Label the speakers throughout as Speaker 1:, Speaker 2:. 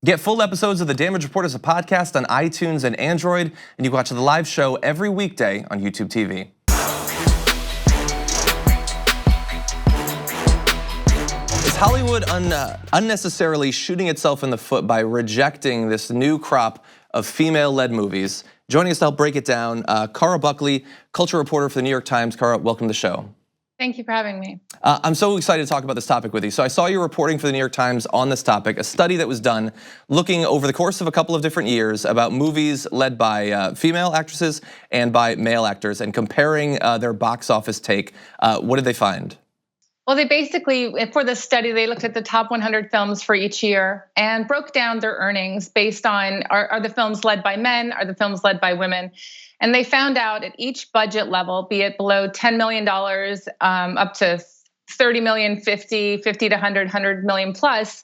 Speaker 1: Get full episodes of The Damage Report as a podcast on iTunes and Android, and you can watch the live show every weekday on YouTube TV. Is Hollywood unnecessarily shooting itself in the foot by rejecting this new crop of female-led movies? Joining us to help break it down, Cara Buckley, culture reporter for the New York Times. Cara, welcome to the show.
Speaker 2: Thank you for having me.
Speaker 1: I'm so excited to talk about this topic with you. So I saw you reporting for the New York Times on this topic, a study that was done looking over the course of a couple of different years about movies led by female actresses and by male actors and comparing their box office take. What did they find?
Speaker 2: Well, they basically, for the study, they looked at the top 100 films for each year and broke down their earnings based on, are the films led by men, are the films led by women? And they found out at each budget level, be it below $10 million up to 30 million, 50 to 100 million plus,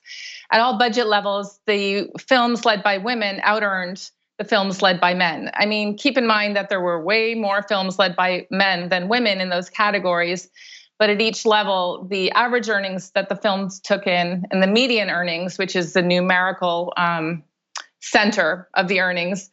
Speaker 2: at all budget levels, the films led by women out-earned the films led by men. I mean, keep in mind that there were way more films led by men than women in those categories. But at each level, the average earnings that the films took in and the median earnings, which is the numerical center of the earnings,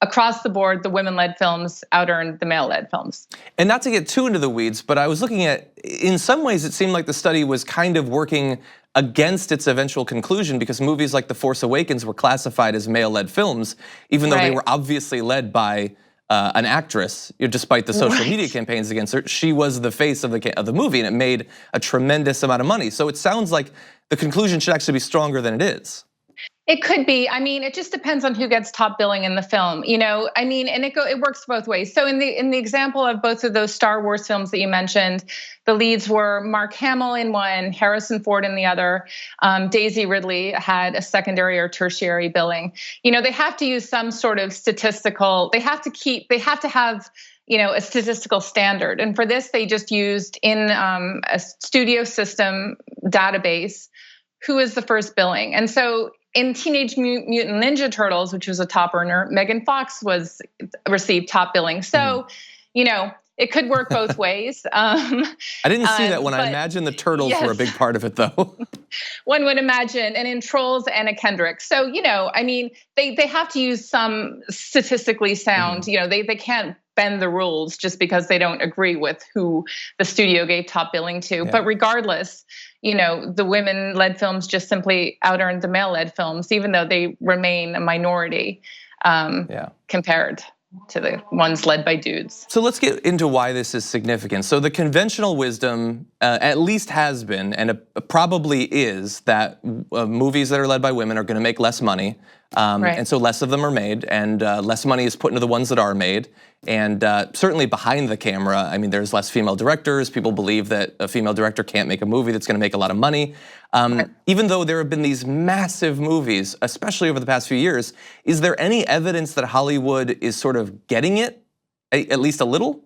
Speaker 2: across the board, the women-led films out-earned the male-led films.
Speaker 1: And not to get too into the weeds, but I was looking at, in some ways it seemed like the study was kind of working against its eventual conclusion because movies like The Force Awakens were classified as male-led films, even though they were obviously led by an actress, despite the social media campaigns against her. She was the face of the movie, and it made a tremendous amount of money. So it sounds like the conclusion should actually be stronger than it is.
Speaker 2: It could be. I mean, it just depends on who gets top billing in the film. I mean, and it works both ways. So in the example of both of those Star Wars films that you mentioned, the leads were Mark Hamill in one, Harrison Ford in the other. Daisy Ridley had a secondary or tertiary billing. They have to use some sort of statistical. They have to have a statistical standard. And for this, they just used in a studio system database who is the first billing. And so in Teenage Mutant Ninja Turtles, which was a top earner, Megan Fox received top billing. So, it could work both ways.
Speaker 1: I didn't see that one. I imagine the Turtles were a big part of it, though.
Speaker 2: One would imagine, and in Trolls, Anna Kendrick. So, I mean, they have to use some statistically sound. They can't bend the rules just because they don't agree with who the studio gave top billing to. But regardless, the women-led films just simply out-earned the male-led films, even though they remain a minority compared to the ones led by dudes.
Speaker 1: So let's get into why this is significant. So the conventional wisdom, at least has been, and it probably is, that movies that are led by women are gonna make less money. And so less of them are made, and less money is put into the ones that are made. And certainly behind the camera, I mean, there's less female directors. People believe that a female director can't make a movie that's gonna make a lot of money. Even though there have been these massive movies, especially over the past few years, is there any evidence that Hollywood is sort of getting it, at least a little?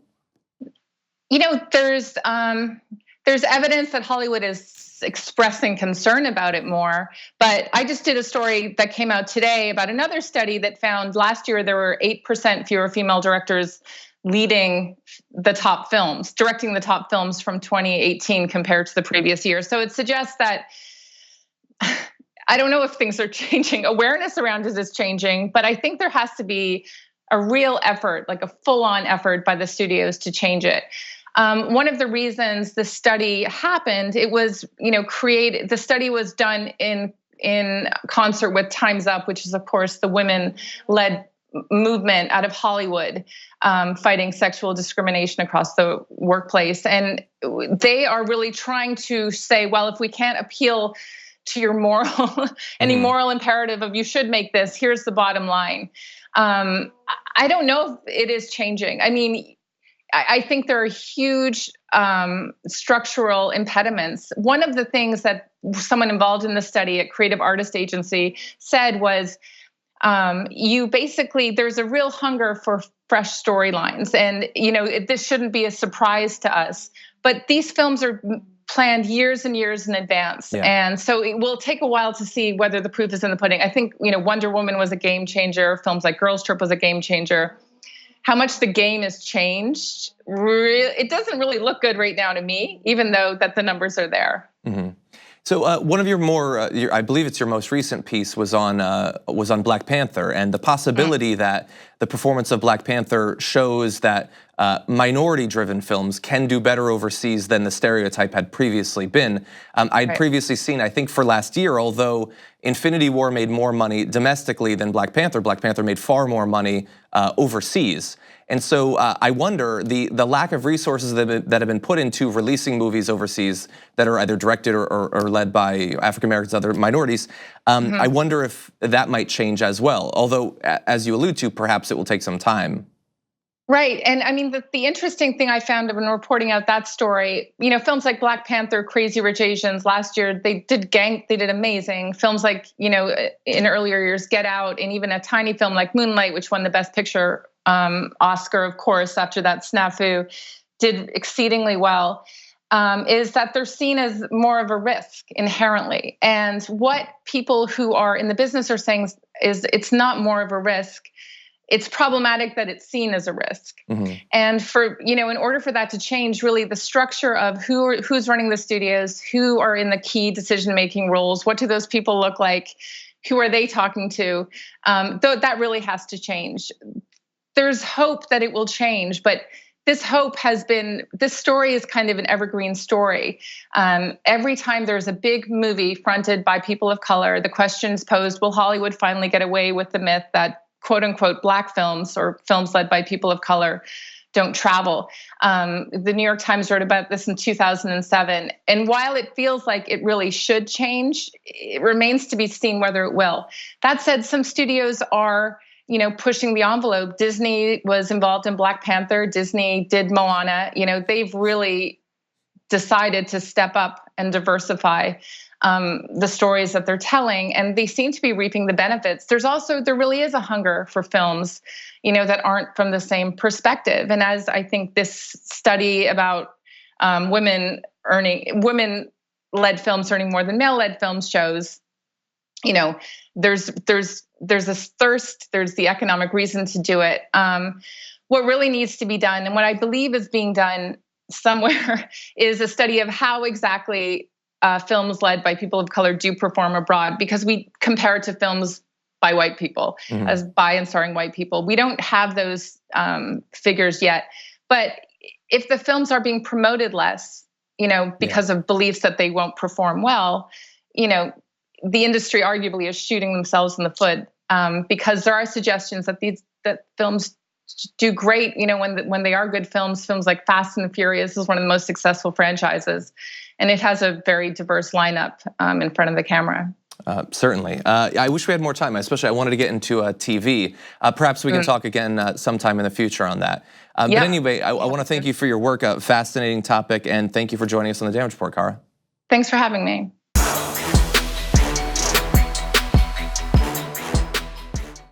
Speaker 2: There's evidence that Hollywood is expressing concern about it more. But I just did a story that came out today about another study that found last year there were 8% fewer female directors leading the top films, directing the top films from 2018 compared to the previous year. So it suggests that, I don't know if things are changing. Awareness around it is changing, but I think there has to be a real effort, like a full-on effort by the studios to change it. One of the reasons the study happened, it was, the study was done in concert with Time's Up, which is of course the women-led movement out of Hollywood, fighting sexual discrimination across the workplace. And they are really trying to say, well, if we can't appeal to your any moral imperative of you should make this, here's the bottom line. I don't know if it is changing. I mean, I think there are huge structural impediments. One of the things that someone involved in the study at Creative Artist Agency said was, there's a real hunger for fresh storylines. And, this shouldn't be a surprise to us, but these films are planned years and years in advance. And so it will take a while to see whether the proof is in the pudding. I think, Wonder Woman was a game changer. Films like Girls Trip was a game changer. How much the game has changed, it doesn't really look good right now to me, even though that the numbers are there.
Speaker 1: So one of your more, I believe it's your most recent piece, was on Black Panther, and the possibility that the performance of Black Panther shows that minority-driven films can do better overseas than the stereotype had previously been. I'd previously seen, I think for last year, although Infinity War made more money domestically than Black Panther made far more money overseas. And so I wonder, the lack of resources that have been put into releasing movies overseas that are either directed or led by African Americans, other minorities, I wonder if that might change as well. Although, as you allude to, perhaps it will take some time.
Speaker 2: Right, and I mean the interesting thing I found when reporting out that story, films like Black Panther, Crazy Rich Asians last year, they did amazing. Films like, in earlier years, Get Out, and even a tiny film like Moonlight, which won the Best Picture Oscar, of course, after that snafu, did exceedingly well. Is that they're seen as more of a risk inherently, and what people who are in the business are saying is it's not more of a risk. It's problematic that it's seen as a risk. And in order for that to change, really the structure of who's running the studios, who are in the key decision-making roles, what do those people look like, who are they talking to, that really has to change. There's hope that it will change, but this story is kind of an evergreen story. Every time there's a big movie fronted by people of color, the question's posed, will Hollywood finally get away with the myth that quote unquote Black films or films led by people of color don't travel? The New York Times wrote about this in 2007. And while it feels like it really should change, it remains to be seen whether it will. That said, some studios are pushing the envelope. Disney was involved in Black Panther. Disney did Moana. They've really decided to step up and diversify the stories that they're telling, and they seem to be reaping the benefits. There really is a hunger for films, that aren't from the same perspective. And as I think this study about women-led films earning more than male-led films shows, there's this thirst, there's the economic reason to do it. What really needs to be done, and what I believe is being done somewhere, is a study of how exactly films led by people of color do perform abroad, because we compare it to films by white people, as by and starring white people. We don't have those figures yet. But if the films are being promoted less, because of beliefs that they won't perform well, the industry arguably is shooting themselves in the foot, because there are suggestions that films do great, when they are good films. Films like Fast and the Furious is one of the most successful franchises, and it has a very diverse lineup in front of the camera.
Speaker 1: Certainly. I wish we had more time, especially I wanted to get into TV. Perhaps we can talk again sometime in the future on that. But anyway, I want to thank you for your work, a fascinating topic, and thank you for joining us on the Damage Report, Kara.
Speaker 2: Thanks for having me.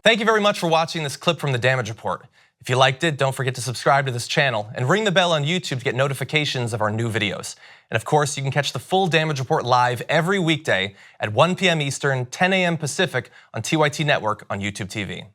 Speaker 1: Thank you very much for watching this clip from the Damage Report. If you liked it, don't forget to subscribe to this channel and ring the bell on YouTube to get notifications of our new videos. And of course, you can catch the full Damage Report live every weekday at 1 p.m. Eastern, 10 a.m. Pacific on TYT Network on YouTube TV.